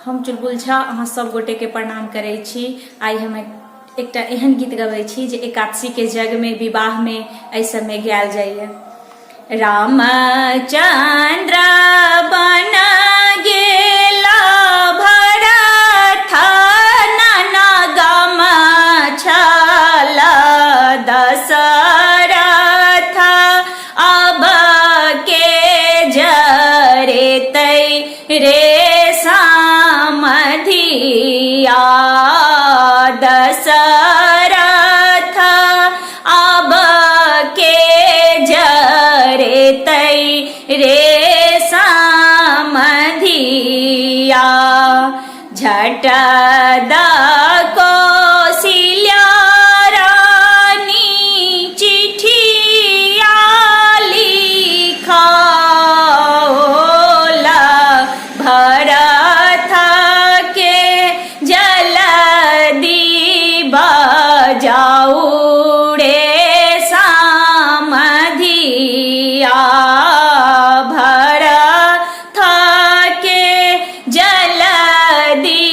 हम चुलबुल झा अहाँ सब गोटे के प्रणाम करे छी। आई हम एकटा एहन गीत गबै छी जे एकादशी के जग में विवाह में एहि सब में गायल जाइए। रामचंद्र बन गेला भरत ननगम छला दशरथ अब के जरे तै रे सामधिया दशरथ अब के जरे तै रे सामधिया झट द कौशल्या रानी चिठिया लिखौला भरत के जल्दी बजाऊ रे सामधिया भरत के जल्दी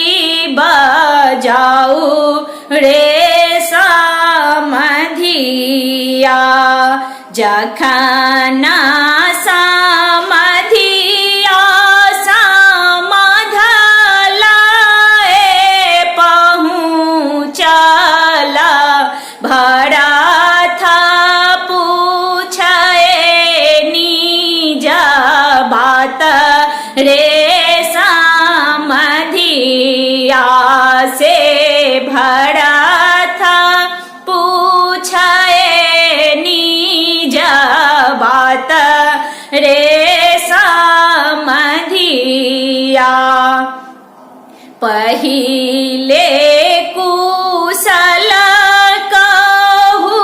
बजाऊ रे सामधिया जखन सामधिया समाधलाए पहुँचला भरत पूछे निज बात रे सामधिया से भरत पूछे निज बात रे सामधिया पहिले कुशल कहू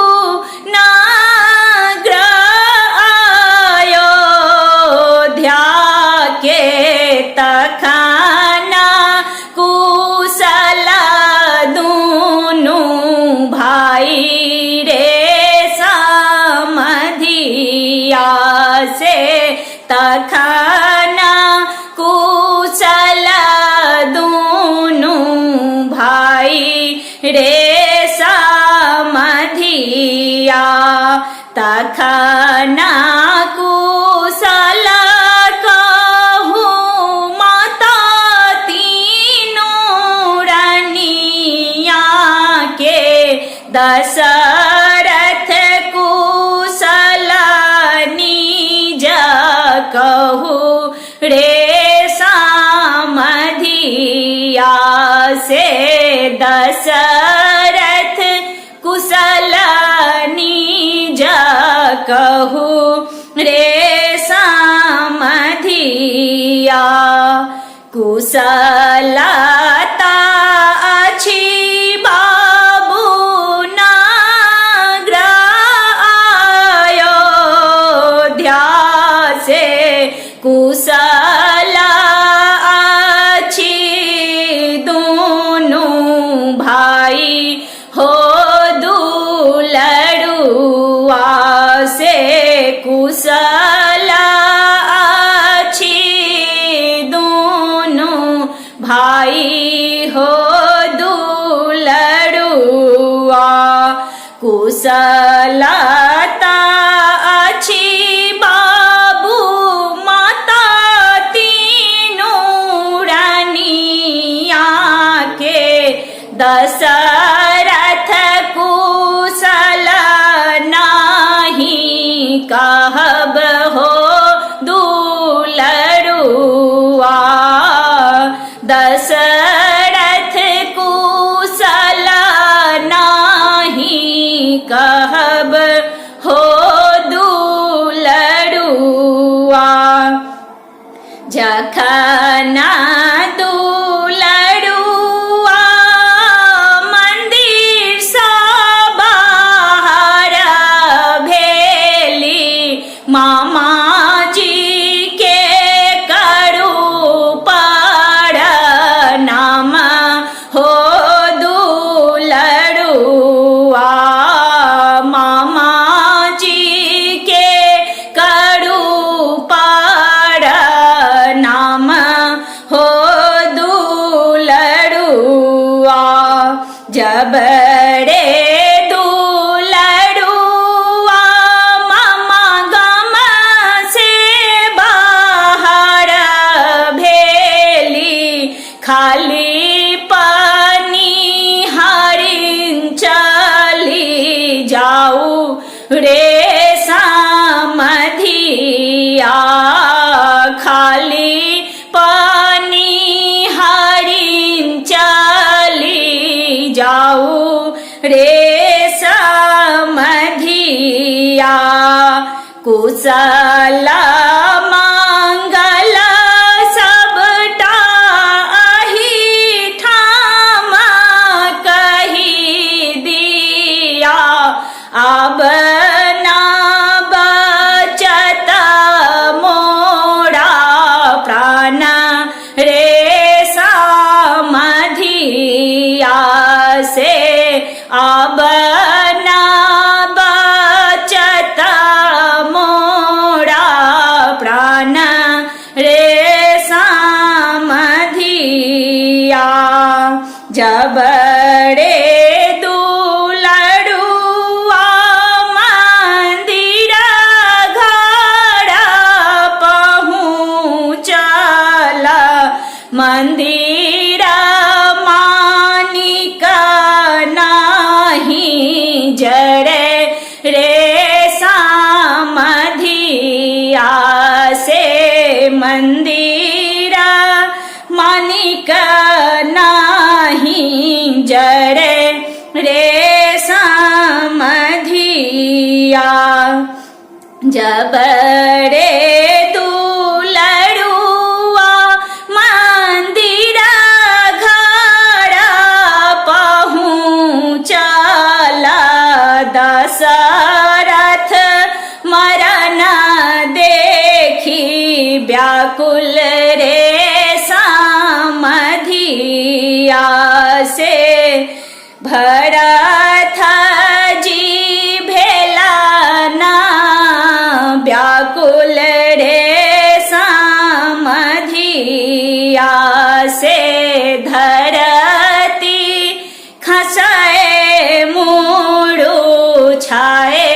नाग्र अयोध्या के तखन कुशल दुनु भाई रे सामधिया से तखन कुशल दुनु भाई रे सामधिया तखन कुशल कहू माता तीनों रानिया के दशरथ कुशल निज कहू रे सामधिया से दशरथ कुशल निज कहू रे सामधिया कुशलता अछि बाबू नाग्र अयोध्या से कुशल अछि दोनों भाई हो दुलड़ुआ से कुशल अछि दोनों भाई हो दुलड़ुआ कुशलता अछि बाबू माता तीनों रानिया के दशरथ कुशल नाही कहब हो दुलड़ुआ दशरथ कुशल नाही कहब हो दुलड़ुआ जखन दुलड़ुआ मंदिर सा बाहर भेली मामा जी के करू पड़ना खाली पानी हरिण चली जाऊ रे समधिया, खाली पानी हरिण चली जाऊ रे समधिया, कुशल मंगल सबटा अहि ठाम कहि दिया, अब ना बचत मोरा प्राण रे समधिया से, अब ना बचत मोरा प्राण रे समधिया, जब रे दुलड़ुआ मंदिर घर पहुँचल, मंदिर मानिक नहीं जड़े रे समधिया से, मंदिर मानिक नहीं जड़े रे समधिया, जब रे दुलड़ुआ मंदिर घर पहुँचल, दशरथ मरण देखी व्याकुल रे समधिया से, भरत जी भेला ना व्याकुल रे समधिया से, धरती खसाए मुड़ू छाए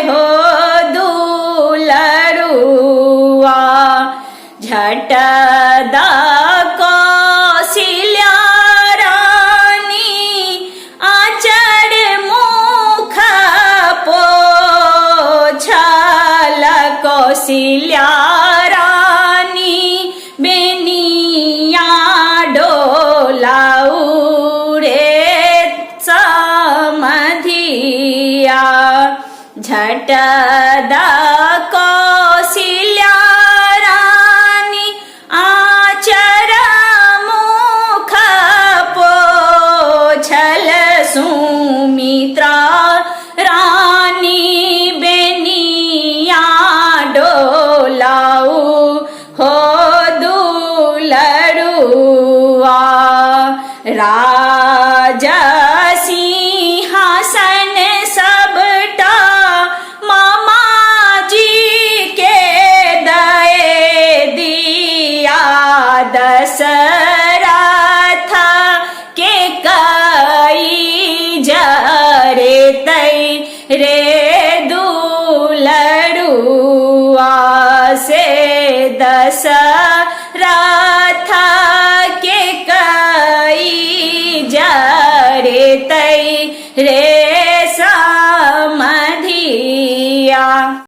हो दुलड़ुआ, झट दा कौशल्या रानी आचर मुख पोछल, कौशल्या रानी बेनिया डोलाऊ रे समधिया, झट दा कौशल्या रानी आचर मुख पोछल, सुमित्रा रानी बेनिया डोलाऊ हो दुलड़ुआ, राजा सिंहासन सबटा मामा जी के दए दिया, दशरथ के कई जरे तई रे दुलड़ुआ से, दशरथ के कई जरे तई रे